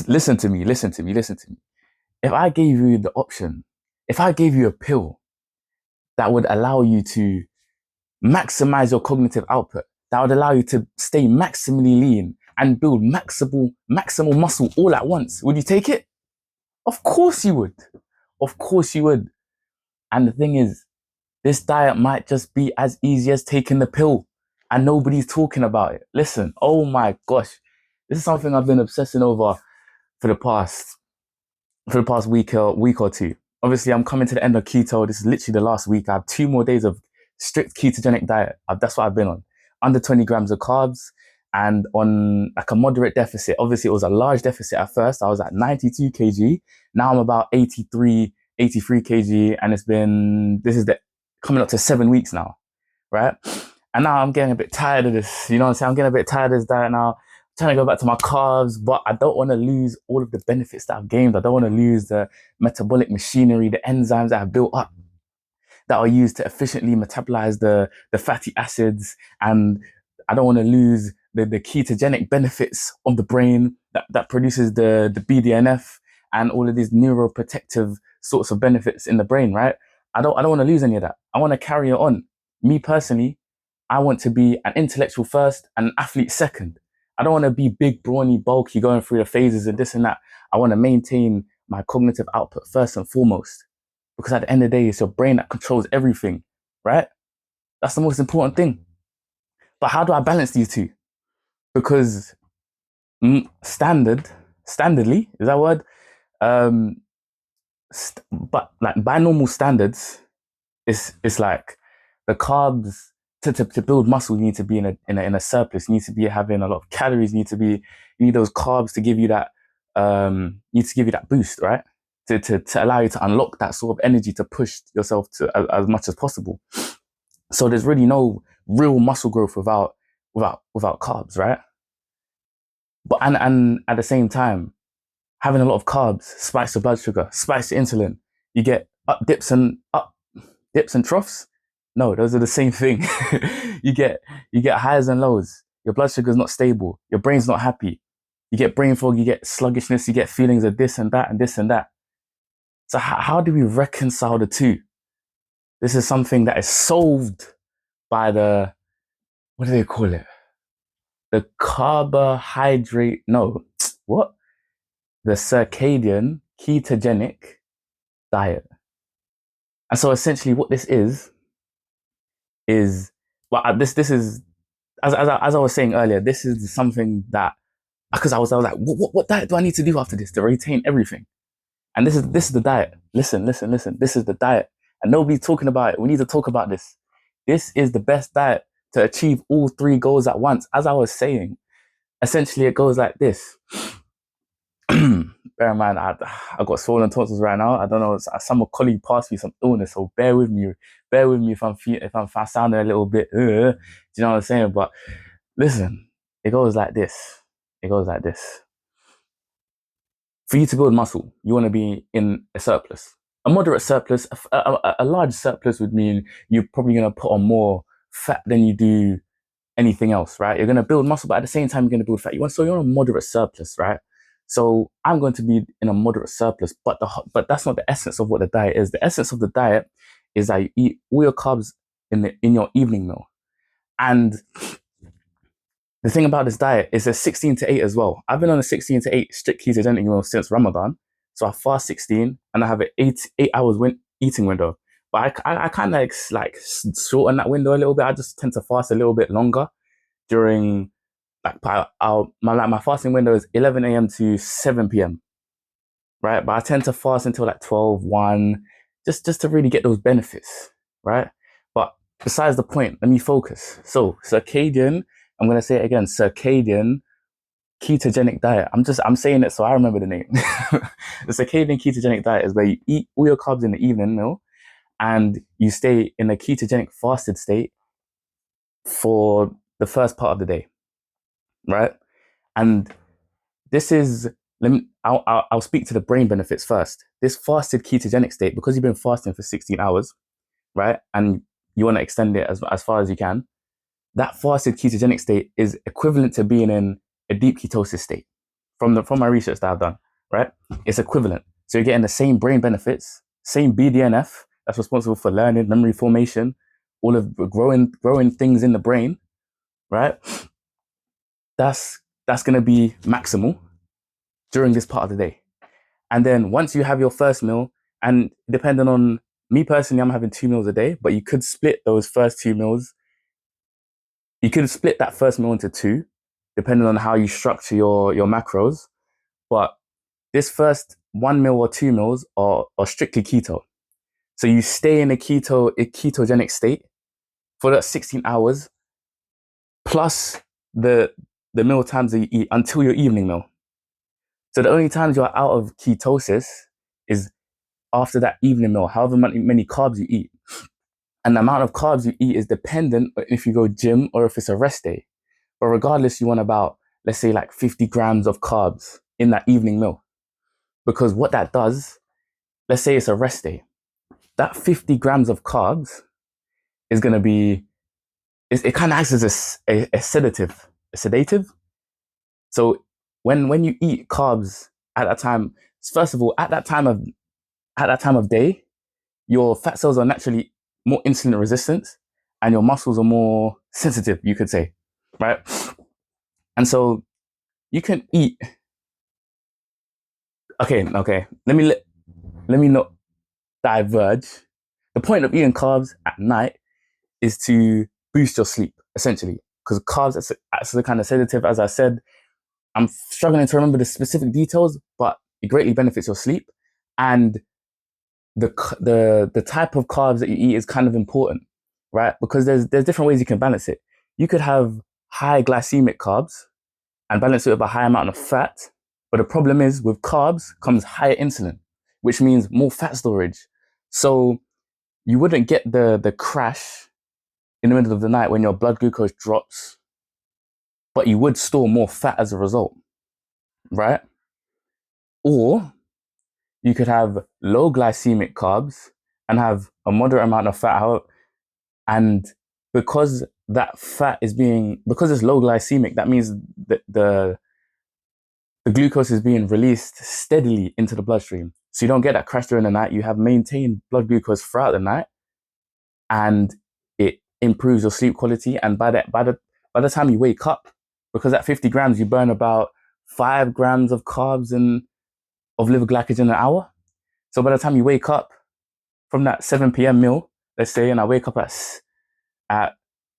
Listen to me, listen to me, listen to me. If I gave you the option, if I gave you a pill that would allow you to maximize your cognitive output, that would allow you to stay maximally lean and build maximal muscle all at once, would you take it? Of course you would. Of course you would. And the thing is, this diet might just be as easy as taking the pill and nobody's talking about it. Listen, oh my gosh, this is something I've been obsessing over for the past week or two. Obviously, I'm coming to the end of keto. This is literally the last week. I have 2 more days of strict ketogenic diet. That's what I've been on. Under 20 grams of carbs and on like a moderate deficit. Obviously, it was a large deficit at first. I was at 92 kg. Now I'm about 83 kg. And this is the coming up to 7 weeks now, right? And now I'm getting a bit tired of this. You know what I'm saying? I'm getting a bit tired of this diet now. Trying to go back to my carbs, but I don't want to lose all of the benefits that I've gained. I don't want to lose the metabolic machinery, the enzymes that I've built up that are used to efficiently metabolize the fatty acids. And I don't want to lose the ketogenic benefits of the brain that produces the BDNF and all of these neuroprotective sorts of benefits in the brain, right? I don't want to lose any of that. I want to carry it on. Me personally, I want to be an intellectual first and an athlete second. I don't want to be big, brawny, bulky, going through the phases and this and that. I want to maintain my cognitive output first and foremost. Because at the end of the day, it's your brain that controls everything, right? That's the most important thing. But how do I balance these two? Because standardly, is that a word? Um, but like by normal standards, it's like the carbs to build muscle, you need to be in a surplus. You need to be having a lot of calories. You need those carbs to give you that need to give you that boost, right? To allow you to unlock that sort of energy to push yourself to as much as possible. So there's really no real muscle growth without carbs, right? But and at the same time, having a lot of carbs spikes your blood sugar, spikes your insulin. You get up dips and troughs. No, those are the same thing. you get you get highs and lows. Your blood sugar is not stable. Your brain's not happy. You get brain fog. You get sluggishness. You get feelings of this and that and this and that. So how do we reconcile the two? This is something that is solved by the, what do they call it? The carbohydrate, no, what? The circadian ketogenic diet. And so essentially what this is, well, this is, as I was saying earlier, this is something that, because I was like, what diet do I need to do after this to retain everything? And this is the diet. Listen. This is the diet. And nobody's talking about it. We need to talk about this. This is the best diet to achieve all three goals at once. As I was saying, essentially it goes like this. Bear in mind, I got swollen tonsils right now. I don't know. Some colleague passed me some illness, so bear with me. Bear with me if I'm sounding a little bit. Do you know what I'm saying? But listen, it goes like this. It goes like this. For you to build muscle, you want to be in a surplus. A moderate surplus, a large surplus would mean you're probably going to put on more fat than you do anything else, right? You're going to build muscle, but at the same time, you're going to build fat. So you're on a moderate surplus, right? So I'm going to be in a moderate surplus, but that's not the essence of what the diet is. The essence of the diet is that you eat all your carbs in your evening meal. And the thing about this diet is a 16 to 8 as well. I've been on a 16 to 8 strict ketogenic meal since Ramadan. So I fast 16 and I have an 8 hours eating window. But I kind of like shorten that window a little bit. I just tend to fast a little bit longer during my fasting window is 11 a.m. to 7 p.m. Right? But I tend to fast until like 12, 1, just to really get those benefits, right? But besides the point, let me focus. So I'm going to say it again, circadian ketogenic diet. I'm saying it so I remember the name. The circadian ketogenic diet is where you eat all your carbs in the evening meal and you stay in a ketogenic fasted state for the first part of the day, right? And this is, I'll speak to the brain benefits first. This fasted ketogenic state, because you've been fasting for 16 hours, right? And you want to extend it as far as you can. That fasted ketogenic state is equivalent to being in a deep ketosis state from my research that I've done, right? It's equivalent. So you're getting the same brain benefits, same BDNF that's responsible for learning, memory formation, all of growing things in the brain, right? That's going to be maximal during this part of the day. And then once you have your first meal, and depending on me personally, I'm having 2 meals a day, but you could split those first 2 meals. You could split that first meal into two, depending on how you structure your macros. But this first 1 meal or 2 meals are strictly keto. So you stay in a ketogenic state for that 16 hours plus the meal times that you eat until your evening meal. So the only times you're out of ketosis is after that evening meal, however many carbs you eat. And the amount of carbs you eat is dependent if you go gym or if it's a rest day. But regardless, you want about, let's say, like 50 grams of carbs in that evening meal. Because what that does, let's say it's a rest day, that 50 grams of carbs is going to be, it kind of acts as a sedative. So when you eat carbs at that time, first of all, at that time of day, your fat cells are naturally more insulin resistant and your muscles are more sensitive, you could say, right? And so you can eat. Okay. Let me not diverge. The point of eating carbs at night is to boost your sleep, essentially, because carbs as a kind of sedative. As I said, I'm struggling to remember the specific details, but it greatly benefits your sleep. And the type of carbs that you eat is kind of important, right? Because there's different ways you can balance it. You could have high glycemic carbs and balance it with a high amount of fat. But the problem is with carbs comes higher insulin, which means more fat storage. So you wouldn't get the crash in the middle of the night when your blood glucose drops, but you would store more fat as a result, right? Or you could have low glycemic carbs and have a moderate amount of fat out. And because that fat because it's low glycemic, that means that the glucose is being released steadily into the bloodstream. So you don't get that crash during the night. You have maintained blood glucose throughout the night, and it improves your sleep quality. And by the time you wake up, because at 50 grams, you burn about 5 grams of carbs and of liver glycogen an hour. So by the time you wake up from that 7 p.m. meal, let's say, and I wake up at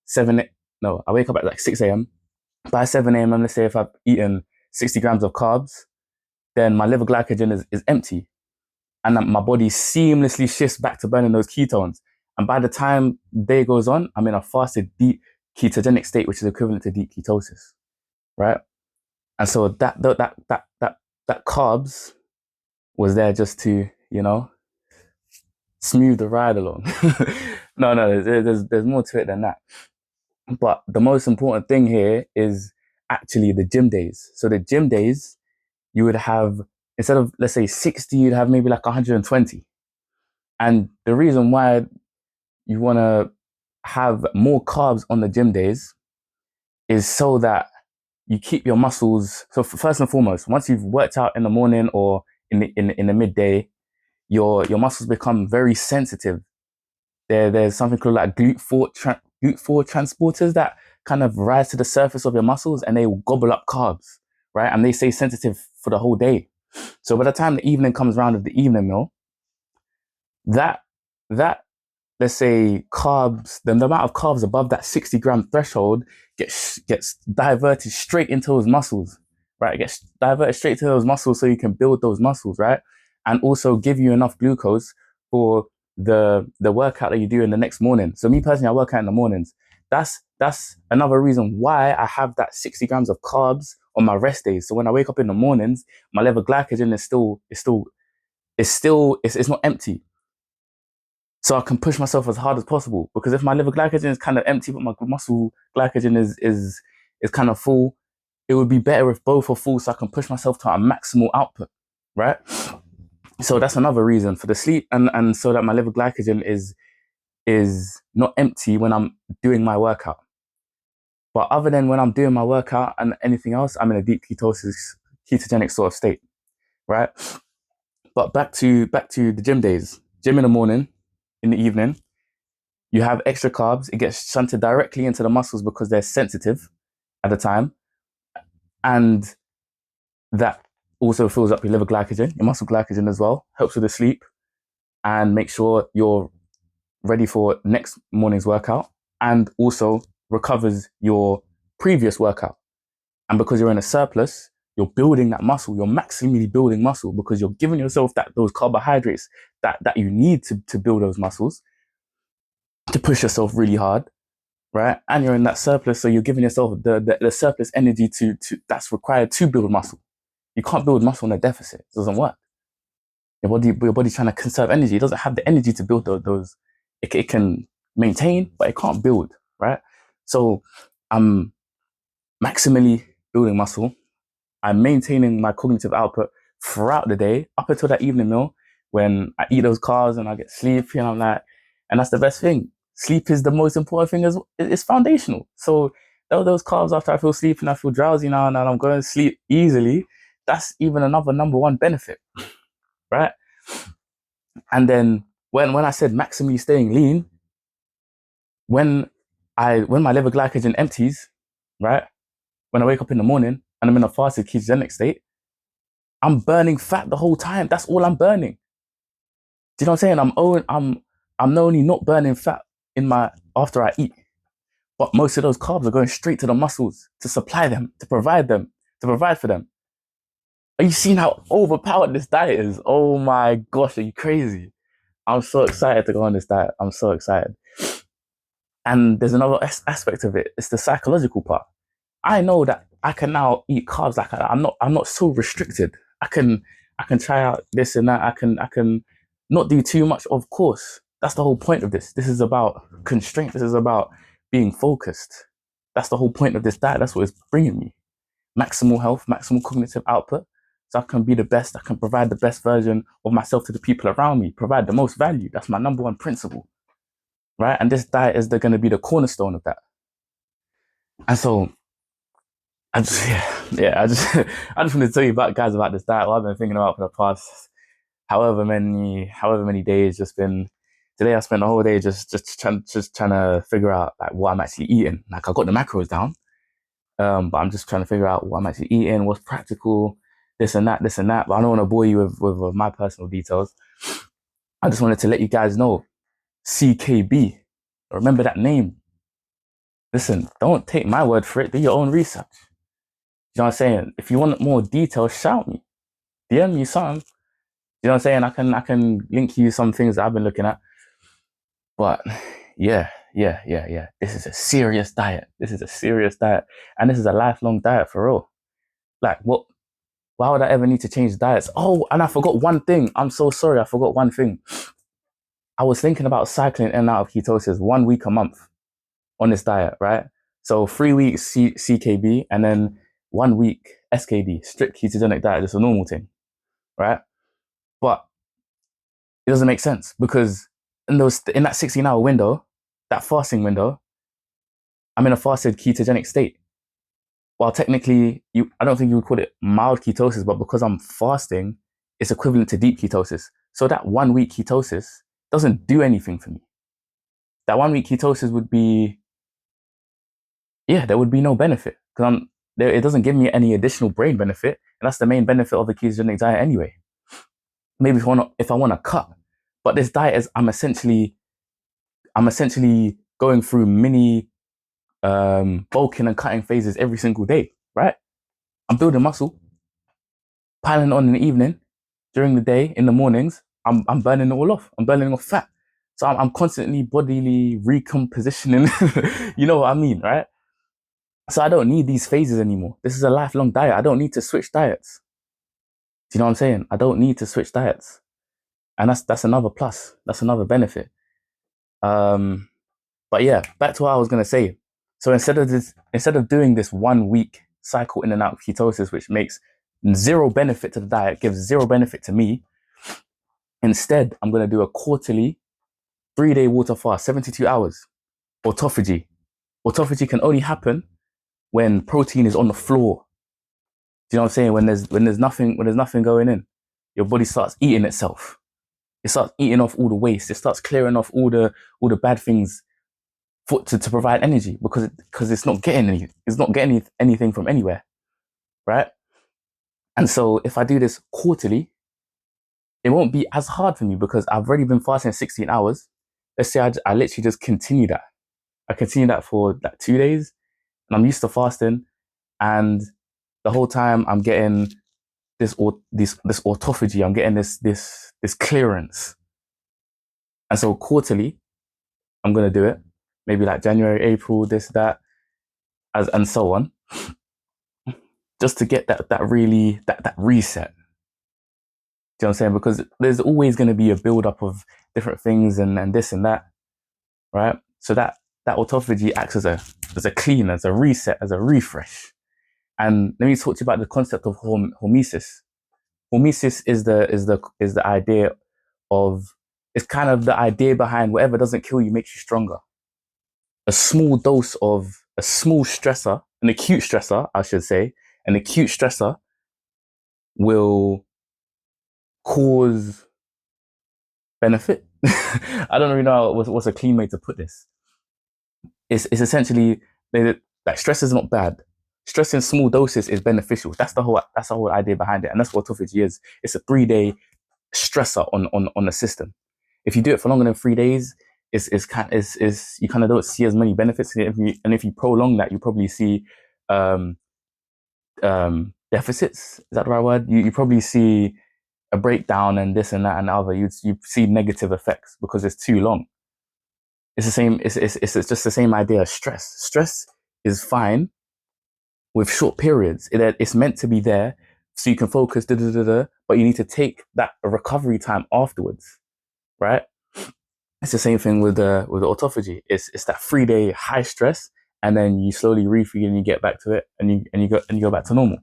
7, no, I wake up at like 6 a.m. By 7 a.m., let's say if I've eaten 60 grams of carbs, then my liver glycogen is empty. And my body seamlessly shifts back to burning those ketones. And by the time day goes on, I'm in a fasted, deep ketogenic state, which is equivalent to deep ketosis, right? And so that carbs was there just to, smooth the ride along. No, there's more to it than that. But the most important thing here is actually the gym days. So the gym days, you would have, instead of, let's say 60, you'd have maybe like 120. And the reason why you want to have more carbs on the gym days is so that you keep your muscles. So first and foremost, once you've worked out in the morning or in the midday, your muscles become very sensitive. There's something called like GLUT4 transporters that kind of rise to the surface of your muscles and they will gobble up carbs, right? And they stay sensitive for the whole day. So by the time the evening comes around with the evening meal, that let's say carbs, the amount of carbs above that 60-gram threshold gets diverted straight into those muscles, right? It gets diverted straight to those muscles so you can build those muscles, right? And also give you enough glucose for the workout that you do in the next morning. So me personally, I work out in the mornings. That's another reason why I have that 60 grams of carbs on my rest days. So when I wake up in the mornings, my liver glycogen it's not empty. So I can push myself as hard as possible, because if my liver glycogen is kind of empty, but my muscle glycogen is kind of full, it would be better if both are full so I can push myself to a maximal output, right? So that's another reason for the sleep, and so that my liver glycogen is not empty when I'm doing my workout. But other than when I'm doing my workout and anything else, I'm in a deep ketogenic sort of state, right? But back to the gym days. Gym in the morning, in the evening, you have extra carbs. It gets shunted directly into the muscles because they're sensitive at the time, and that also fills up your liver glycogen, your muscle glycogen as well. Helps with the sleep and make sure you're ready for next morning's workout, and also recovers your previous workout. And because you're in a surplus, you're building that muscle. You're maximally building muscle because you're giving yourself those carbohydrates that you need to build those muscles, to push yourself really hard, right? And you're in that surplus, so you're giving yourself the surplus energy to that's required to build muscle. You can't build muscle in a deficit. It doesn't work. Your body's trying to conserve energy. It doesn't have the energy to build those. It can maintain, but it can't build, right? So I'm maximally building muscle. I'm maintaining my cognitive output throughout the day up until that evening meal when I eat those carbs and I get sleepy, and I'm like, and that's the best thing. Sleep is the most important thing. It's foundational. So those carbs, after I feel sleepy and I feel drowsy now and I'm going to sleep easily, that's even another number one benefit, right? And then when I said maximally staying lean, when my liver glycogen empties, right? When I wake up in the morning and I'm in a fasted ketogenic state, I'm burning fat the whole time. That's all I'm burning. Do you know what I'm saying? I'm not only not burning fat in my after I eat, but most of those carbs are going straight to the muscles to supply them, to provide for them. Are you seeing how overpowered this diet is? Oh my gosh, are you crazy? I'm so excited to go on this diet. I'm so excited. And there's another aspect of it. It's the psychological part. I know that I can now eat carbs like I'm not so restricted. I can try out this and that. I can not do too much. Of course, that's the whole point of this. This is about constraint. This is about being focused. That's the whole point of this diet. That's what it's bringing me. Maximal health, maximal cognitive output. So I can be the best. I can provide the best version of myself to the people around me. Provide the most value. That's my number one principle, right? And this diet is going to be the cornerstone of that. And so I just, I just, I just wanted to tell you about this diet. What I've been thinking about for the past however many days. Just been today. I spent the whole day just trying to figure out like what I'm actually eating. Like I got the macros down, but I'm just trying to figure out what I'm actually eating, what's practical, this and that. But I don't want to bore you with my personal details. I just wanted to let you guys know, CKB. Remember that name. Listen, don't take my word for it. Do your own research. You know what I'm saying? If you want more details, shout me. DM me some. You know what I'm saying? I can link you some things that I've been looking at. But yeah. This is a serious diet. And this is a lifelong diet for real. Like what? Why would I ever need to change diets? Oh, and I forgot one thing. I'm so sorry. I forgot one thing. I was thinking about cycling in and out of ketosis 1 week a month on this diet, right? So 3 weeks CKB and then 1 week SKD, strict ketogenic diet, just a normal thing, right? But it doesn't make sense because in that 16-hour window, that fasting window, I'm in a fasted ketogenic state. While technically, I don't think you would call it mild ketosis, but because I'm fasting, it's equivalent to deep ketosis. So that 1 week ketosis doesn't do anything for me. That 1 week ketosis would be, there would be no benefit because it doesn't give me any additional brain benefit, and that's the main benefit of the ketogenic diet anyway. Maybe if I want to cut, but this diet is I'm essentially going through mini bulking and cutting phases every single day, right? I'm building muscle, piling on in the evening, during the day, in the mornings, I'm burning it all off. I'm burning off fat. So I'm constantly bodily recompositioning. You know what I mean, right? So I don't need these phases anymore. This is a lifelong diet. I don't need to switch diets. Do you know what I'm saying? I don't need to switch diets. And that's another plus. That's another benefit. But yeah, back to what I was gonna say. So instead of doing this 1 week cycle in and out of ketosis, which makes zero benefit to the diet, gives zero benefit to me, instead I'm gonna do a quarterly 3-day water fast, 72 hours. Autophagy. Autophagy can only happen when protein is on the floor. Do you know what I'm saying? When there's nothing going in, your body starts eating itself. It starts eating off all the waste. It starts clearing off all the bad things to provide energy because it's not getting anything from anywhere, right? And so if I do this quarterly, it won't be as hard for me because I've already been fasting 16 hours. Let's say I literally just continue that. I continue that for like 2 days, and I'm used to fasting, and the whole time I'm getting this autophagy. I'm getting this clearance, and so quarterly I'm gonna do it. Maybe like January, April, this, that, as and so on, just to get that reset. Do you know what I'm saying? Because there's always going to be a build up of different things and this and that, right? So that autophagy acts as a clean, as a reset, as a refresh. And let me talk to you about the concept of hormesis. Hormesis is the idea of, it's kind of the idea behind whatever doesn't kill you makes you stronger. A small dose of a small stressor, an acute stressor, I should say, an acute stressor will cause benefit. I don't really know what's a clean way to put this. It's essentially like stress is not bad. Stress in small doses is beneficial. That's the whole idea behind it, and that's what autophagy is. It's a 3-day stressor on the system. If you do it for longer than 3 days, you kind of don't see as many benefits. And if you prolong that, you probably see um, deficits. Is that the right word? You probably see a breakdown and this and that and the other. You see negative effects because it's too long. It's the same. It's just the same idea as stress. Stress is fine with short periods. It's meant to be there so you can focus. But you need to take that recovery time afterwards, right? It's the same thing with the autophagy. It's that 3-day high stress, and then you slowly refeed and you get back to it, and you go back to normal.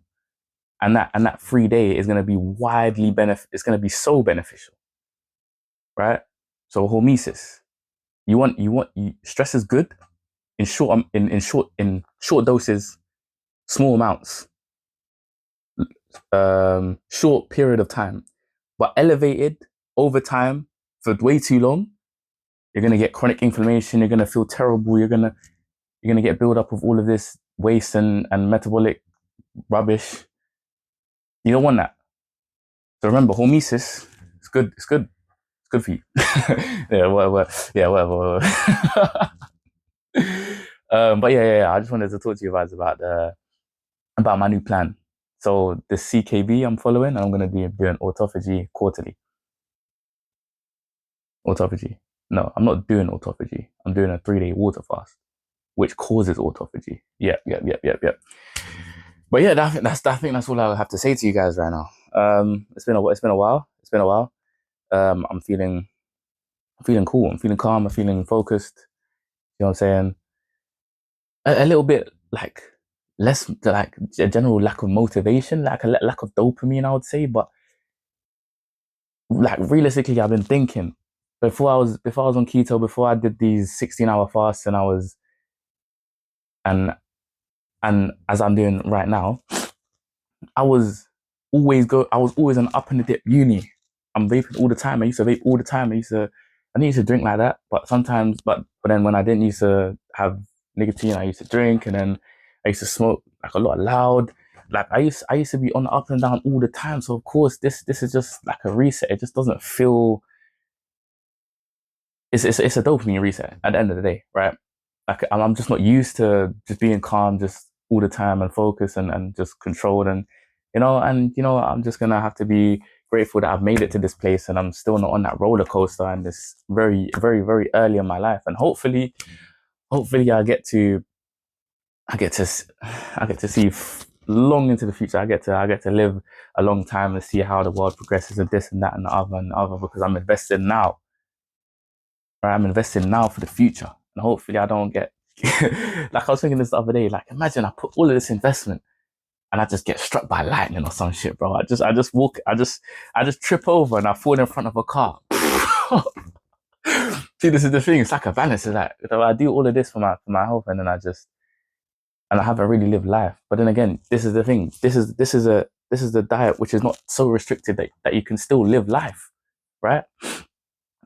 And that 3-day is going to be It's going to be so beneficial, right? So hormesis. Stress is good in short doses, small amounts, short period of time, but elevated over time for way too long, you're gonna get chronic inflammation. You're gonna feel terrible. You're gonna get build up of all of this waste and metabolic rubbish. You don't want that. So remember, hormesis. It's good. It's good. It's good for you. Yeah, whatever. Yeah, whatever. But yeah. I just wanted to talk to you guys about my new plan. So the CKB I'm following, I'm gonna be doing autophagy quarterly. Autophagy. No, I'm not doing autophagy. I'm doing a 3-day water fast, which causes autophagy. Yep. But yeah, I think that's all I have to say to you guys right now. It's been a while. It's been a while. I'm feeling cool. I'm feeling calm. I'm feeling focused. You know what I'm saying? A little bit like less like a general lack of motivation, like a lack of dopamine, I would say. But like realistically, I've been thinking before I was on keto, before I did these 16-hour fasts, and and as I'm doing right now, I was I was always an up and the dip uni. I'm vaping all the time. I used to vape all the time. I didn't used to drink like that, but sometimes, but then when I didn't used to have nicotine, I used to drink, and then I used to smoke like a lot loud. Like I used to be on the up and down all the time. So of course, this is just like a reset. It just doesn't feel. It's a dopamine reset at the end of the day, right? Like I'm just not used to just being calm, just all the time and focused and just controlled, and I'm just gonna have to be grateful that I've made it to this place and I'm still not on that roller coaster and this very, very, very early in my life. And hopefully I get to see long into the future. I get to live a long time and see how the world progresses and this and that and the other and the other, because I'm invested now. Right? I'm investing now for the future, and hopefully I don't get like I was thinking this the other day. Like imagine I put all of this investment and I just get struck by lightning or some shit, bro. I just trip over and I fall in front of a car. See, this is the thing. It's like a balance of that. So I do all of this for my health, and then and I haven't really lived life. But then again, this is the thing. This is the diet which is not so restricted that you can still live life, right?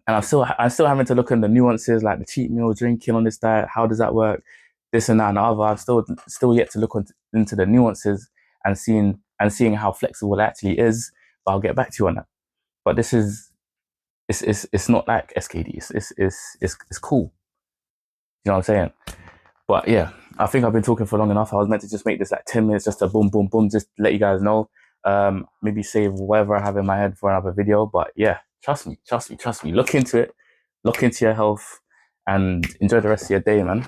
And I'm still having to look at the nuances, like the cheat meal, drinking on this diet. How does that work? This and that and the other. I'm still yet to look into the nuances and seeing how flexible it actually is. But I'll get back to you on that. But this is it's not like SKD. It's cool. You know what I'm saying? But yeah, I think I've been talking for long enough. I was meant to just make this like 10 minutes, just a boom, boom, boom, just to let you guys know. Maybe save whatever I have in my head for another video. But yeah, trust me. Look into it. Look into your health and enjoy the rest of your day, man.